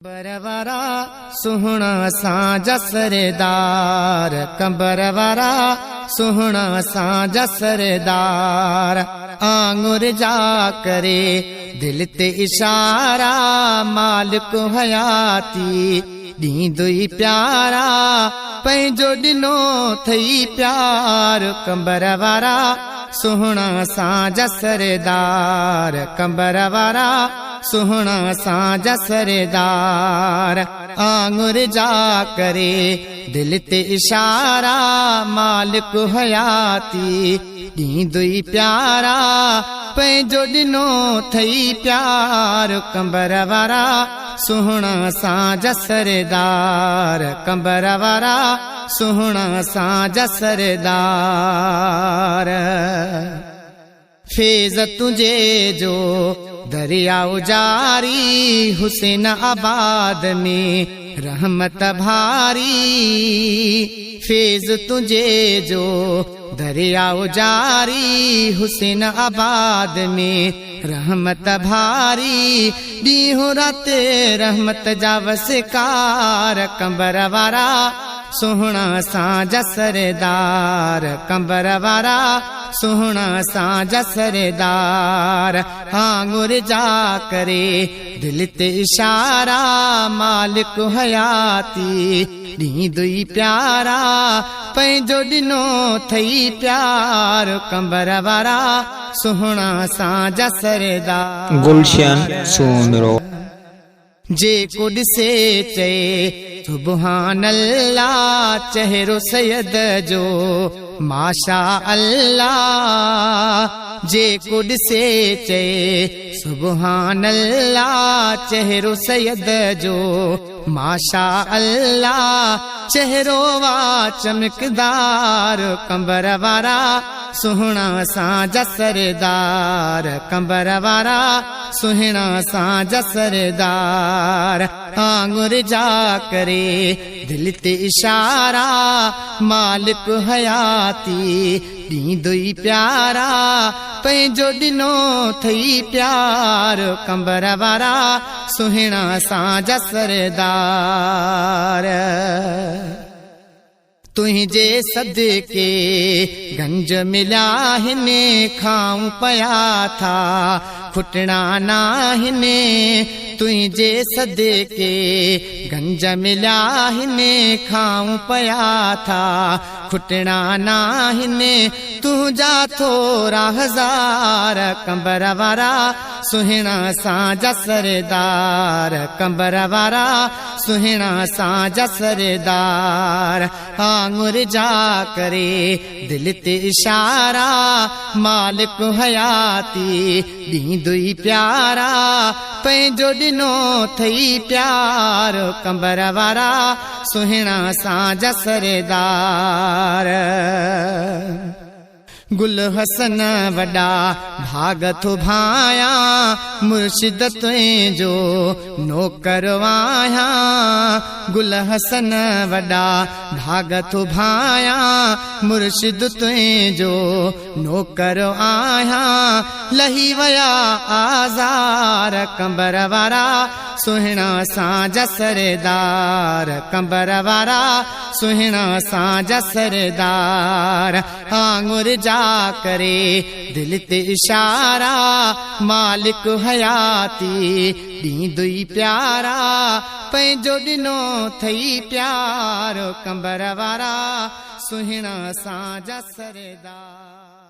कंबरवारा सुहना साजा सरदार, कंबरवारा सुहना साजा सरदार। आंगुर जा करे दिल ते इशारा, मालिक हयाती ॾींदुई प्यारा। पंहिंजो ॾिनो थई प्यार, कंबरवारा सुहना साजा सरदार, कंबरवारा सुहना साजा सरदार। आंगुर जा करे दिल ते इशारा, मालिक हयाती ॾींदुई प्यारा। पंहिंजो ॾिनो थई प्यार, कंबरवारा सुहना साजा सरदार, कंबरवारा सुहना साजा सरदार। फैज़ तुझे जो दरियाओ जारी, हुसैन आबाद में रहमत भारी। फैज़ तुझे जो दरियाओ जारी, हुसैन आबाद में रहमत भारी। ॾींहुं रात रहमत जा वसकार, कंबरवारा सुहना साजा सरदार, कंबरवारा सुहना साजा सरदार। आंगुर जा करे दिल ते इशारा, मालिक हयाती ॾींदुई प्यारा। पंहिंजो ॾिनो थई प्यार, कंबरवारा सुहना साजा सरदार। गुलशन सोनरो जेको ॾिसे चए सुबहान अल्लाह, चेहरो सैयद जो माशा अल्लाह। जेको ॾिसे चए सुबहान अल्लाह, चेहरो सैयद जो माशा अल्लाह। चेहरो वा चमकदार, कंबरवारा सुहना साजा सरदार, कंबरवारा सुहना साजा सरदार। आंगुर जा करे दिल ते इशारा, मालिक हयाती ॾींदुई प्यारा। पंहिंजो ॾिनो थई प्यार, कंबरवारा सुहना साजा सरदार। तुंहिंजे सदके गंज मिला हिने, खाऊं पया था खुटना नाहिने। तुंहिंजे सदके गंज मिला हिने, खाऊं पया था खुटना नाहिने। तुझा थोरा हज़ार, कंबरवारा सुहना साजा सरदार, कंबरवारा सुहना साजा सरदार। आंगुर जा करे दिल ते इशारा, मालिक हयाती ॾींदुई प्यारा। पंहिंजो ॾिनो थई प्यार, कंबरवारा सुहना साजा सरदार। गुल हसन वॾा भाग थो भाया, मुर्शिद तुंहिंजो नौकर आहियां। गुल हसन वॾा भाग थो भाया, मुर्शिद तुंहिंजो नौकर आहियां। लही वया आज़ार, कंबरवारा सुहना साजा सरदार, कंबरवारा सुहना साजा सरदार। आंगुर जा करे दिल ते इशारा, मालिक हयाती ॾींदुई प्यारा। पंहिंजो ॾिनो थई प्यार, कंबरवारा सुहना साजा सरदार।